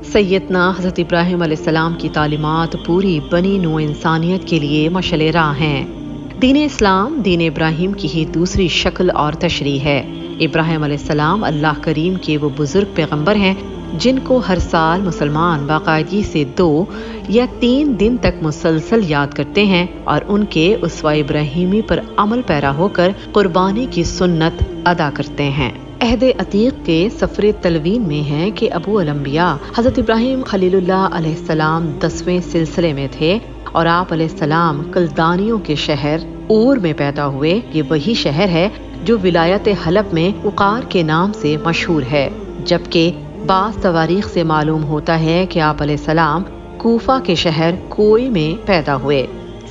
سیدنا حضرت ابراہیم علیہ السلام کی تعلیمات پوری بنی نوع انسانیت کے لیے مشعل راہ ہیں۔ دین اسلام دین ابراہیم کی ہی دوسری شکل اور تشریح ہے۔ ابراہیم علیہ السلام اللہ کریم کے وہ بزرگ پیغمبر ہیں جن کو ہر سال مسلمان باقاعدگی سے 2 یا 3 دن تک مسلسل یاد کرتے ہیں اور ان کے اسوہ ابراہیمی پر عمل پیرا ہو کر قربانی کی سنت ادا کرتے ہیں۔ عہد عتیق کے سفر تلوین میں ہے کہ ابو الانبیاء حضرت ابراہیم خلیل اللہ علیہ السلام 10ویں سلسلے میں تھے اور آپ علیہ السلام کلدانیوں کے شہر اور میں پیدا ہوئے۔ یہ وہی شہر ہے جو ولایت حلب میں وقار کے نام سے مشہور ہے، جبکہ بعض تواریخ سے معلوم ہوتا ہے کہ آپ علیہ السلام کوفہ کے شہر کوئی میں پیدا ہوئے۔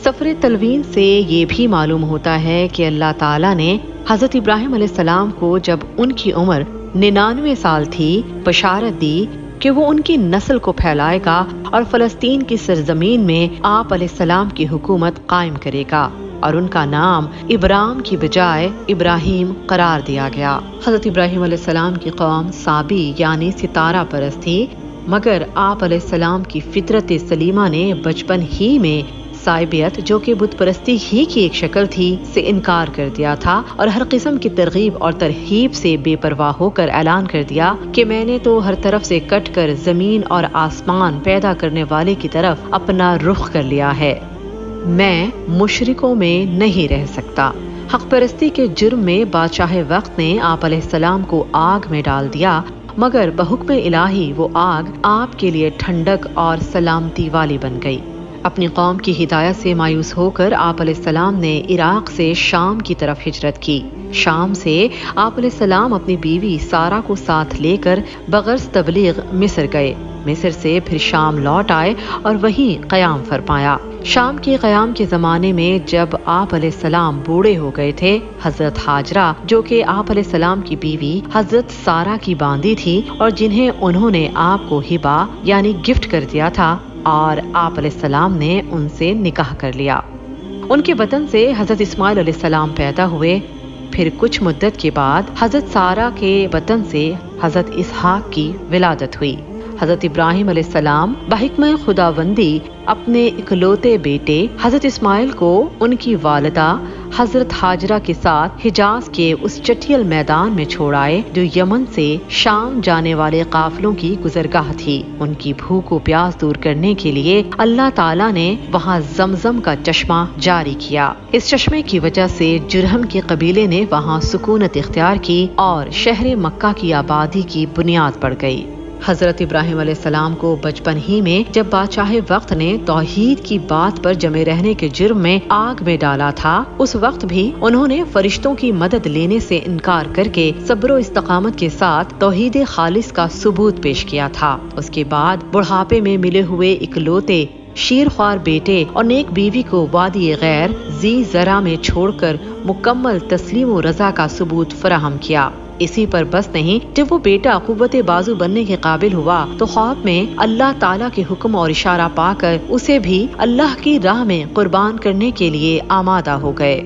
سفر تلوین سے یہ بھی معلوم ہوتا ہے کہ اللہ تعالیٰ نے حضرت ابراہیم علیہ السلام کو جب ان کی عمر 99 سال تھی بشارت دی کہ وہ ان کی نسل کو پھیلائے گا اور فلسطین کی سرزمین میں آپ علیہ السلام کی حکومت قائم کرے گا، اور ان کا نام ابرام کی بجائے ابراہیم قرار دیا گیا۔ حضرت ابراہیم علیہ السلام کی قوم صابی یعنی ستارہ پرست تھی، مگر آپ علیہ السلام کی فطرت سلیمہ نے بچپن ہی میں سائبیت جو کہ بت پرستی ہی کی ایک شکل تھی سے انکار کر دیا تھا اور ہر قسم کی ترغیب اور ترہیب سے بے پرواہ ہو کر اعلان کر دیا کہ میں نے تو ہر طرف سے کٹ کر زمین اور آسمان پیدا کرنے والے کی طرف اپنا رخ کر لیا ہے، میں مشرکوں میں نہیں رہ سکتا۔ حق پرستی کے جرم میں بادشاہ وقت نے آپ علیہ السلام کو آگ میں ڈال دیا، مگر بحکم الہی وہ آگ آپ کے لیے ٹھنڈک اور سلامتی والی بن گئی۔ اپنی قوم کی ہدایت سے مایوس ہو کر آپ علیہ السلام نے عراق سے شام کی طرف ہجرت کی۔ شام سے آپ علیہ السلام اپنی بیوی سارہ کو ساتھ لے کر بغرض تبلیغ مصر گئے۔ مصر سے پھر شام لوٹ آئے اور وہیں قیام فرمایا۔ شام کے قیام کے زمانے میں جب آپ علیہ السلام بوڑھے ہو گئے تھے، حضرت ہاجرہ جو کہ آپ علیہ السلام کی بیوی حضرت سارہ کی باندی تھی اور جنہیں انہوں نے آپ کو ہبہ یعنی گفٹ کر دیا تھا، اور آپ علیہ السلام نے ان سے نکاح کر لیا۔ ان کے بطن سے حضرت اسماعیل علیہ السلام پیدا ہوئے۔ پھر کچھ مدت کے بعد حضرت سارہ کے بطن سے حضرت اسحاق کی ولادت ہوئی۔ حضرت ابراہیم علیہ السلام بحکمہ خداوندی اپنے اکلوتے بیٹے حضرت اسماعیل کو ان کی والدہ حضرت ہاجرہ کے ساتھ حجاز کے اس چٹیل میدان میں چھوڑ آئے جو یمن سے شام جانے والے قافلوں کی گزرگاہ تھی۔ ان کی بھوک و پیاس دور کرنے کے لیے اللہ تعالیٰ نے وہاں زمزم کا چشمہ جاری کیا۔ اس چشمے کی وجہ سے جرہم کے قبیلے نے وہاں سکونت اختیار کی اور شہر مکہ کی آبادی کی بنیاد پڑ گئی۔ حضرت ابراہیم علیہ السلام کو بچپن ہی میں جب بادشاہ وقت نے توحید کی بات پر جمے رہنے کے جرم میں آگ میں ڈالا تھا، اس وقت بھی انہوں نے فرشتوں کی مدد لینے سے انکار کر کے صبر و استقامت کے ساتھ توحید خالص کا ثبوت پیش کیا تھا۔ اس کے بعد بڑھاپے میں ملے ہوئے اکلوتے شیرخوار بیٹے اور نیک بیوی کو وادی غیر ذی زرع میں چھوڑ کر مکمل تسلیم و رضا کا ثبوت فراہم کیا۔ اسی پر بس نہیں، جب وہ بیٹا قوت بازو بننے کے قابل ہوا تو خواب میں اللہ تعالیٰ کے حکم اور اشارہ پا کر اسے بھی اللہ کی راہ میں قربان کرنے کے لیے آمادہ ہو گئے۔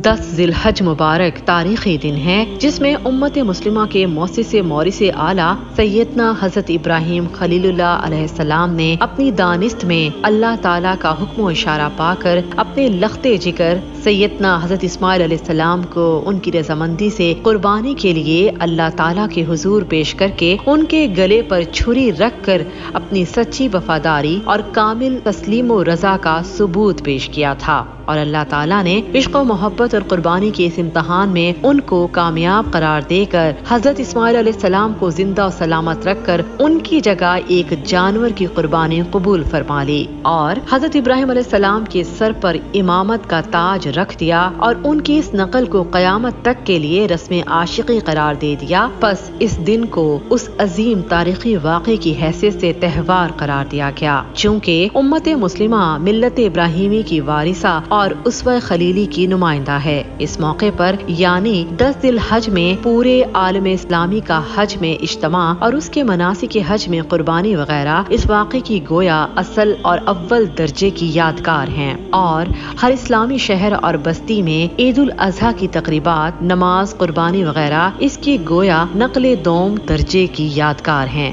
10 ذی الحج مبارک تاریخی دن ہے جس میں امت مسلمہ کے مؤسس مورث اعلیٰ سیدنا حضرت ابراہیم خلیل اللہ علیہ السلام نے اپنی دانست میں اللہ تعالیٰ کا حکم و اشارہ پا کر اپنے لخت جگر سیدنا حضرت اسماعیل علیہ السلام کو ان کی رضامندی سے قربانی کے لیے اللہ تعالیٰ کے حضور پیش کر کے ان کے گلے پر چھری رکھ کر اپنی سچی وفاداری اور کامل تسلیم و رضا کا ثبوت پیش کیا تھا، اور اللہ تعالیٰ نے عشق و محبت اور قربانی کے اس امتحان میں ان کو کامیاب قرار دے کر حضرت اسماعیل علیہ السلام کو زندہ و سلامت رکھ کر ان کی جگہ ایک جانور کی قربانی قبول فرما لی اور حضرت ابراہیم علیہ السلام کے سر پر امامت کا تاج رکھ دیا اور ان کی اس نقل کو قیامت تک کے لیے رسم عاشقی قرار دے دیا۔ پس اس دن کو اس عظیم تاریخی واقعے کی حیثیت سے تہوار قرار دیا گیا، چونکہ امت مسلمہ ملت ابراہیمی کی وارثہ اور اسوہ خلیلی کی نمائندہ ہے۔ اس موقع پر یعنی 10 ذی الحج میں پورے عالم اسلامی کا حج میں اجتماع اور اس کے مناسک حج میں قربانی وغیرہ اس واقعے کی گویا اصل اور اول درجے کی یادگار ہیں، اور ہر اسلامی شہر اور بستی میں عید الاضحیٰ کی تقریبات، نماز، قربانی وغیرہ اس کی گویا نقل دوم درجے کی یادگار ہیں۔